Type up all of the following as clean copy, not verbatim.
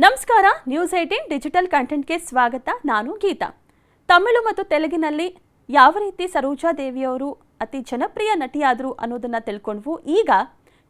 ನಮಸ್ಕಾರ. News 18 digital ಕಂಟೆಂಟ್ಗೆ ಸ್ವಾಗತ. ನಾನು ಗೀತಾ. ತಮಿಳು ಮತ್ತು ತೆಲುಗಿನಲ್ಲಿ ಯಾವ ರೀತಿ ಸರೋಜಾ ದೇವಿಯವರು ಅತಿ ಜನಪ್ರಿಯ ನಟಿಯಾದರು ಅನ್ನೋದನ್ನ ತಿಳ್ಕೊಂಡ್ವು. ಈಗ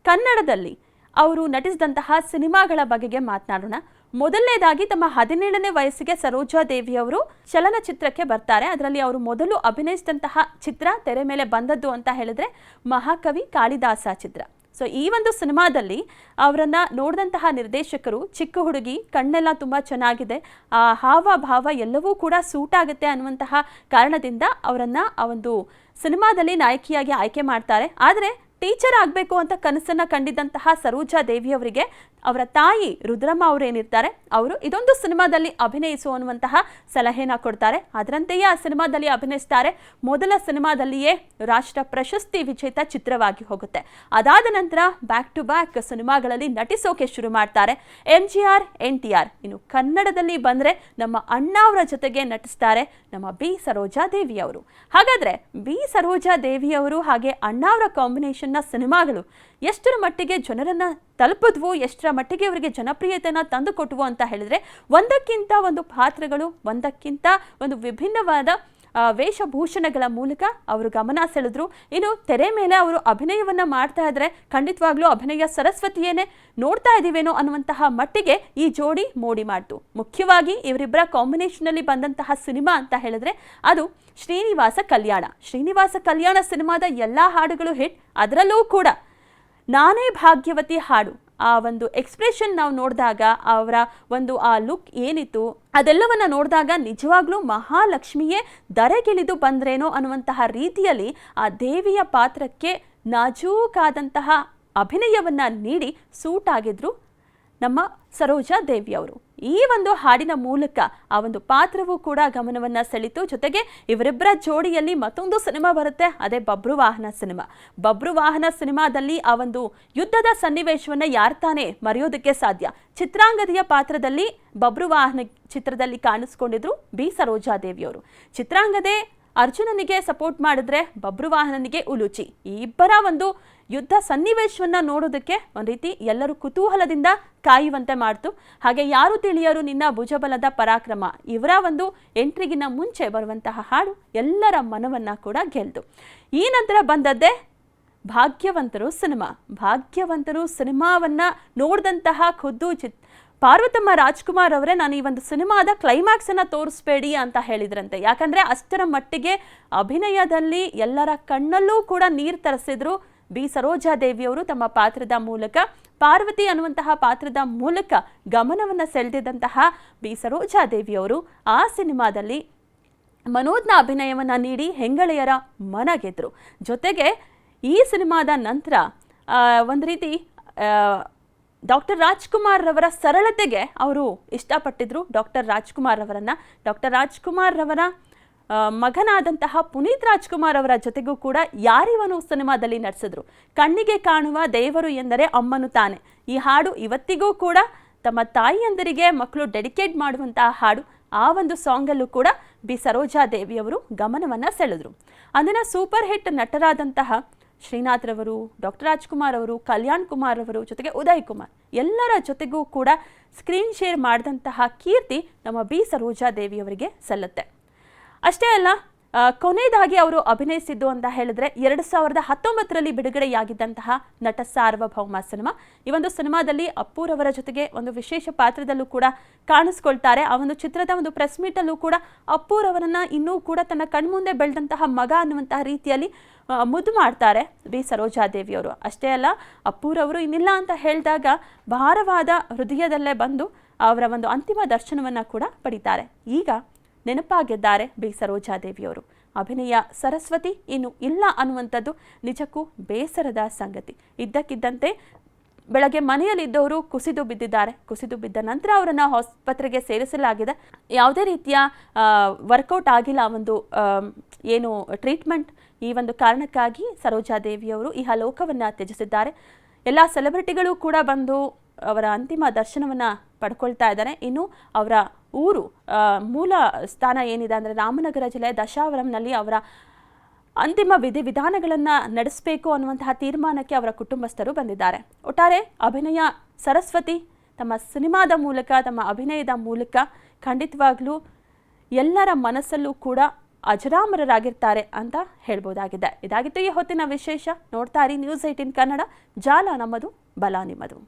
ಕನ್ನಡದಲ್ಲಿ ಅವರು ನಟಿಸಿದಂತಹ ಸಿನಿಮಾಗಳ ಬಗೆಗೆ ಮಾತನಾಡೋಣ. ಮೊದಲನೇದಾಗಿ ತಮ್ಮ 17ನೇ ವಯಸ್ಸಿಗೆ ಸರೋಜಾ ದೇವಿಯವರು ಚಲನಚಿತ್ರಕ್ಕೆ ಬರ್ತಾರೆ. ಅದರಲ್ಲಿ ಅವರು ಮೊದಲು ಅಭಿನಯಿಸಿದಂತಹ ಚಿತ್ರ ತೆರೆ ಮೇಲೆ ಬಂದದ್ದು ಅಂತ ಹೇಳಿದ್ರೆ ಮಹಾಕವಿ ಕಾಳಿದಾಸ ಚಿತ್ರ. ಸೊ ಈ ಒಂದು ಸಿನಿಮಾದಲ್ಲಿ ಅವರನ್ನ ನೋಡಿದಂತಹ ನಿರ್ದೇಶಕರು ಚಿಕ್ಕ ಹುಡುಗಿ, ಕಣ್ಣೆಲ್ಲ ತುಂಬ ಚೆನ್ನಾಗಿದೆ, ಆ ಹಾವ ಭಾವ ಎಲ್ಲವೂ ಕೂಡ ಸೂಟ್ ಆಗುತ್ತೆ ಅನ್ನುವಂತಹ ಕಾರಣದಿಂದ ಅವರನ್ನ ಆ ಒಂದು ಸಿನಿಮಾದಲ್ಲಿ ನಾಯಕಿಯಾಗಿ ಆಯ್ಕೆ ಮಾಡ್ತಾರೆ. ಆದರೆ ಟೀಚರ್ ಆಗಬೇಕು ಅಂತ ಕನಸನ್ನ ಕಂಡಿದ್ದಂತಹ ಸರೋಜಾ ದೇವಿಯವರಿಗೆ ಅವರ ತಾಯಿ ರುದ್ರಮ್ಮ ಅವರು ಏನಿರ್ತಾರೆ, ಅವರು ಇದೊಂದು ಸಿನಿಮಾದಲ್ಲಿ ಅಭಿನಯಿಸು ಅನ್ನುವಂತಹ ಸಲಹೆನ ಕೊಡ್ತಾರೆ. ಅದರಂತೆಯೇ ಆ ಸಿನಿಮಾದಲ್ಲಿ ಅಭಿನಯಿಸ್ತಾರೆ. ಮೊದಲ ಸಿನಿಮಾದಲ್ಲಿಯೇ ರಾಷ್ಟ್ರ ಪ್ರಶಸ್ತಿ ವಿಜೇತ ಚಿತ್ರವಾಗಿ ಹೋಗುತ್ತೆ. ಅದಾದ ನಂತರ ಬ್ಯಾಕ್ ಟು ಬ್ಯಾಕ್ ಸಿನಿಮಾಗಳಲ್ಲಿ ನಟಿಸೋಕೆ ಶುರು ಮಾಡ್ತಾರೆ. MGR, NTR. ಇನ್ನು ಕನ್ನಡದಲ್ಲಿ ಬಂದರೆ ನಮ್ಮ ಅಣ್ಣ ಅವರ ಜೊತೆಗೆ ನಟಿಸ್ತಾರೆ ನಮ್ಮ ಬಿ ಸರೋಜಾ ದೇವಿಯವರು. ಹಾಗಾದರೆ ಬಿ ಸರೋಜಾ ದೇವಿಯವರು ಹಾಗೆ ಅಣ್ಣ ಅವರ ಕಾಂಬಿನೇಷನ್ನ ಸಿನಿಮಾಗಳು ಎಷ್ಟರ ಮಟ್ಟಿಗೆ ಜನರನ್ನ ತಲುಪಿದ್ವು, ಎಷ್ಟರ ಮಟ್ಟಿಗೆ ಅವರಿಗೆ ಜನಪ್ರಿಯತೆಯನ್ನು ತಂದುಕೊಟ್ವು ಅಂತ ಹೇಳಿದ್ರೆ, ಒಂದಕ್ಕಿಂತ ಒಂದು ಪಾತ್ರಗಳು, ಒಂದಕ್ಕಿಂತ ಒಂದು ವಿಭಿನ್ನವಾದ ವೇಷಭೂಷಣಗಳ ಮೂಲಕ ಅವರು ಗಮನ ಸೆಳೆದ್ರು. ಇನ್ನು ತೆರೆ ಮೇಲೆ ಅವರು ಅಭಿನಯವನ್ನ ಮಾಡ್ತಾ ಇದ್ರೆ ಖಂಡಿತವಾಗ್ಲೂ ಅಭಿನಯ ಸರಸ್ವತಿಯೇನೆ ನೋಡ್ತಾ ಇದೀವೇನೋ ಅನ್ನುವಂತಹ ಮಟ್ಟಿಗೆ ಈ ಜೋಡಿ ಮೋಡಿ ಮಾಡ್ತು. ಮುಖ್ಯವಾಗಿ ಇವರಿಬ್ಬರ ಕಾಂಬಿನೇಷನ್ ಅಲ್ಲಿ ಬಂದಂತಹ ಸಿನಿಮಾ ಅಂತ ಹೇಳಿದ್ರೆ ಅದು ಶ್ರೀನಿವಾಸ ಕಲ್ಯಾಣ. ಶ್ರೀನಿವಾಸ ಕಲ್ಯಾಣ ಸಿನಿಮಾದ ಎಲ್ಲಾ ಹಾಡುಗಳು ಹಿಟ್. ಅದರಲ್ಲೂ ಕೂಡ ನಾನೇ ಭಾಗ್ಯವತಿ ಹಾಡು, ಆ ಒಂದು ಎಕ್ಸ್ಪ್ರೆಷನ್ ನಾವು ನೋಡಿದಾಗ, ಅವರ ಒಂದು ಆ ಲುಕ್ ಏನಿತ್ತು ಅದೆಲ್ಲವನ್ನ ನೋಡಿದಾಗ ನಿಜವಾಗ್ಲೂ ಮಹಾಲಕ್ಷ್ಮಿಯೇ ಧರೆಗಿಳಿದು ಬಂದ್ರೇನೋ ಅನ್ನುವಂತಹ ರೀತಿಯಲ್ಲಿ ಆ ದೇವಿಯ ಪಾತ್ರಕ್ಕೆ ನಾಜೂಕಾದಂತಹ ಅಭಿನಯವನ್ನ ನೀಡಿ ಸೂಟ್ ಆಗಿದ್ರು ನಮ್ಮ ಸರೋಜಾ ದೇವಿಯವರು. ಈ ಒಂದು ಹಾಡಿನ ಮೂಲಕ ಆ ಒಂದು ಪಾತ್ರವೂ ಕೂಡ ಗಮನವನ್ನ ಸೆಳೀತು. ಜೊತೆಗೆ ಇವರಿಬ್ಬರ ಜೋಡಿಯಲ್ಲಿ ಮತ್ತೊಂದು ಸಿನಿಮಾ ಬರುತ್ತೆ, ಅದೇ ಬಬ್ರು ವಾಹನ ಸಿನಿಮಾ. ಬಬ್ರು ವಾಹನ ಸಿನಿಮಾದಲ್ಲಿ ಆ ಒಂದು ಯುದ್ಧದ ಸನ್ನಿವೇಶವನ್ನ ಯಾರು ತಾನೇ ಮರೆಯೋದಕ್ಕೆ ಸಾಧ್ಯ. ಚಿತ್ರಾಂಗದಿಯ ಪಾತ್ರದಲ್ಲಿ ಬಬ್ರು ವಾಹನ ಚಿತ್ರದಲ್ಲಿ ಕಾಣಿಸ್ಕೊಂಡಿದ್ರು ಬಿ ಸರೋಜಾ ದೇವಿಯವರು. ಚಿತ್ರಾಂಗದೆ ಅರ್ಜುನನಿಗೆ ಸಪೋರ್ಟ್ ಮಾಡಿದ್ರೆ ಬಬ್ರು ವಾಹನನಿಗೆ ಉಲುಚಿ. ಈ ಇಬ್ಬರ ಒಂದು ಯುದ್ಧ ಸನ್ನಿವೇಶವನ್ನ ನೋಡೋದಕ್ಕೆ ಒಂದು ರೀತಿ ಎಲ್ಲರೂ ಕುತೂಹಲದಿಂದ ಕಾಯುವಂತೆ ಮಾಡ್ತು. ಹಾಗೆ ಯಾರು ತಿಳಿಯರು ನಿನ್ನ ಭುಜಬಲದ ಪರಾಕ್ರಮ, ಇವರ ಒಂದು ಎಂಟ್ರಿಗಿನ ಮುಂಚೆ ಬರುವಂತಹ ಹಾಡು ಎಲ್ಲರ ಮನವನ್ನ ಕೂಡ ಗೆಲ್ತು. ಈ ನಂತರ ಬಂದದ್ದೇ ಭಾಗ್ಯವಂತರು ಸಿನಿಮಾ. ಭಾಗ್ಯವಂತರು ಸಿನಿಮಾವನ್ನ ನೋಡಿದಂತಹ ಖುದ್ದು ಪಾರ್ವತಮ್ಮ ರಾಜ್ಕುಮಾರ್ ಅವರೇ ನಾನು ಈ ಒಂದು ಸಿನಿಮಾದ ಕ್ಲೈಮ್ಯಾಕ್ಸ್ ಅನ್ನ ತೋರಿಸ್ಬೇಡಿ ಅಂತ ಹೇಳಿದ್ರಂತೆ. ಯಾಕಂದ್ರೆ ಅಷ್ಟರ ಮಟ್ಟಿಗೆ ಅಭಿನಯದಲ್ಲಿ ಎಲ್ಲರ ಕಣ್ಣಲ್ಲೂ ಕೂಡ ನೀರು ತರಿಸಿದ್ರು ಬಿ ಸರೋಜಾ ದೇವಿಯವರು. ತಮ್ಮ ಪಾತ್ರದ ಮೂಲಕ, ಪಾರ್ವತಿ ಅನ್ನುವಂತಹ ಪಾತ್ರದ ಮೂಲಕ ಗಮನವನ್ನು ಸೆಳೆದಿದ್ದಂತಹ ಬಿ ಸರೋಜಾ ದೇವಿಯವರು ಆ ಸಿನಿಮಾದಲ್ಲಿ ಮನೋಜ್ಞ ಅಭಿನಯವನ್ನ ನೀಡಿ ಹೆಂಗಳೆಯರ ಮನ ಗೆದ್ರು. ಜೊತೆಗೆ ಈ ಸಿನಿಮಾದ ನಂತರ ಒಂದು ರೀತಿ ಡಾಕ್ಟರ್ ರಾಜ್ಕುಮಾರ್ ರವರ ಸರಳತೆಗೆ ಅವರು ಇಷ್ಟಪಟ್ಟಿದ್ರು ಡಾಕ್ಟರ್ ರಾಜ್ಕುಮಾರ್ ಅವರನ್ನ. ಡಾಕ್ಟರ್ ರಾಜ್ಕುಮಾರ್ ರವರ ಮಗನಾದಂತಹ ಪುನೀತ್ ರಾಜ್ಕುಮಾರ್ ಅವರ ಜೊತೆಗೂ ಕೂಡ ಯಾರಿವನು ಸಿನಿಮಾದಲ್ಲಿ ನಟಿಸಿದ್ರು. ಕಣ್ಣಿಗೆ ಕಾಣುವ ದೇವರು ಎಂದರೆ ಅಮ್ಮನು ತಾನೆ. ಈ ಹಾಡು ಇವತ್ತಿಗೂ ಕೂಡ ತಮ್ಮ ತಾಯಿಯಂದರಿಗೆ ಮಕ್ಕಳು ಡೆಡಿಕೇಟ್ ಮಾಡುವಂತಹ ಹಾಡು. ಆ ಒಂದು ಸಾಂಗಲ್ಲೂ ಕೂಡ ಬಿ ಸರೋಜಾ ದೇವಿಯವರು ಗಮನವನ್ನ ಸೆಳೆದ್ರು. ಅಂದಿನ ಸೂಪರ್ ಹಿಟ್ ನಟರಾದಂತಹ ಶ್ರೀನಾಥ್ ರವರು, ಡಾಕ್ಟರ್ ರಾಜ್ಕುಮಾರ್ ಅವರು, ಕಲ್ಯಾಣ್ ಕುಮಾರ್ ಅವರು, ಜೊತೆಗೆ ಉದಯ್ ಕುಮಾರ್ ಎಲ್ಲರ ಜೊತೆಗೂ ಕೂಡ ಸ್ಕ್ರೀನ್ ಶೇರ್ ಮಾಡಿದಂತಹ ಕೀರ್ತಿ ನಮ್ಮ ಬಿ ಸರೋಜಾ ದೇವಿಯವರಿಗೆ ಸಲ್ಲುತ್ತೆ. ಅಷ್ಟೇ ಅಲ್ಲ, ಕೊನೆಯದಾಗಿ ಅವರು ಅಭಿನಯಿಸಿದ್ದು ಅಂತ ಹೇಳಿದ್ರೆ 2019ರಲ್ಲಿ ಬಿಡುಗಡೆಯಾಗಿದ್ದಂತಹ ನಟ ಸಾರ್ವಭೌಮ ಸಿನಿಮಾ. ಈ ಒಂದು ಸಿನಿಮಾದಲ್ಲಿ ಅಪ್ಪೂರವರ ಜೊತೆಗೆ ಒಂದು ವಿಶೇಷ ಪಾತ್ರದಲ್ಲೂ ಕೂಡ ಕಾಣಿಸ್ಕೊಳ್ತಾರೆ. ಆ ಒಂದು ಚಿತ್ರದ ಒಂದು ಪ್ರೆಸ್ ಮೀಟಲ್ಲೂ ಕೂಡ ಅಪ್ಪೂರವರನ್ನ ಇನ್ನೂ ಕೂಡ ತನ್ನ ಕಣ್ಮುಂದೆ ಬೆಳೆದಂತಹ ಮಗ ಅನ್ನುವಂತಹ ರೀತಿಯಲ್ಲಿ ಮುದ್ದು ಮಾಡ್ತಾರೆ ಬಿ ಸರೋಜಾ ದೇವಿಯವರು. ಅಷ್ಟೇ ಅಲ್ಲ, ಅಪ್ಪೂರವರು ಇನ್ನಿಲ್ಲ ಅಂತ ಹೇಳಿದಾಗ ಭಾರವಾದ ಹೃದಯದಲ್ಲೇ ಬಂದು ಅವರ ಒಂದು ಅಂತಿಮ ದರ್ಶನವನ್ನ ಕೂಡ ಪಡಿತಾರೆ. ಈಗ ನೆನಪಾಗಿದ್ದಾರೆ ಬಿ ಸರೋಜಾ ದೇವಿಯವರು. ಅಭಿನಯ ಸರಸ್ವತಿ ಇನ್ನು ಇಲ್ಲ ಅನ್ನುವಂಥದ್ದು ನಿಜಕ್ಕೂ ಬೇಸರದ ಸಂಗತಿ. ಇದ್ದಕ್ಕಿದ್ದಂತೆ ಬೆಳಗ್ಗೆ ಮನೆಯಲ್ಲಿದ್ದವರು ಕುಸಿದು ಬಿದ್ದಿದ್ದಾರೆ. ಕುಸಿದು ಬಿದ್ದ ನಂತರ ಅವರನ್ನು ಆಸ್ಪತ್ರೆಗೆ ಸೇರಿಸಲಾಗಿದೆ. ಯಾವುದೇ ರೀತಿಯ ವರ್ಕೌಟ್ ಆಗಿಲ್ಲ ಒಂದು ಏನು ಟ್ರೀಟ್ಮೆಂಟ್. ಈ ಒಂದು ಕಾರಣಕ್ಕಾಗಿ ಸರೋಜಾ ದೇವಿಯವರು ಈ ಲೋಕವನ್ನು ತ್ಯಜಿಸಿದ್ದಾರೆ. ಎಲ್ಲ ಸೆಲೆಬ್ರಿಟಿಗಳು ಕೂಡ ಬಂದು ಅವರ ಅಂತಿಮ ದರ್ಶನವನ್ನು ಪಡ್ಕೊಳ್ತಾ ಇದ್ದಾರೆ. ಇನ್ನು ಅವರ ಊರು ಮೂಲ ಸ್ಥಾನ ಏನಿದೆ ಅಂದರೆ ರಾಮನಗರ ಜಿಲ್ಲೆಯ ದಶಾವರಂನಲ್ಲಿ ಅವರ ಅಂತಿಮ ವಿಧಿವಿಧಾನಗಳನ್ನು ನಡೆಸಬೇಕು ಅನ್ನುವಂತಹ ತೀರ್ಮಾನಕ್ಕೆ ಅವರ ಕುಟುಂಬಸ್ಥರು ಬಂದಿದ್ದಾರೆ. ಒಟ್ಟಾರೆ ಅಭಿನಯ ಸರಸ್ವತಿ ತಮ್ಮ ಸಿನಿಮಾದ ಮೂಲಕ, ತಮ್ಮ ಅಭಿನಯದ ಮೂಲಕ ಖಂಡಿತವಾಗ್ಲೂ ಎಲ್ಲರ ಮನಸ್ಸಲ್ಲೂ ಕೂಡ ಅಜರಾಮರರಾಗಿರ್ತಾರೆ ಅಂತ ಹೇಳ್ಬೋದಾಗಿದೆ. ಇದಾಗಿತ್ತು ಈ ಹೊತ್ತಿನ ವಿಶೇಷ. ನೋಡ್ತಾ ಇರಿ News 18 ಕನ್ನಡ. ಜಾಲ ನಮ್ಮದು, ಬಲ ನಿಮ್ಮದು.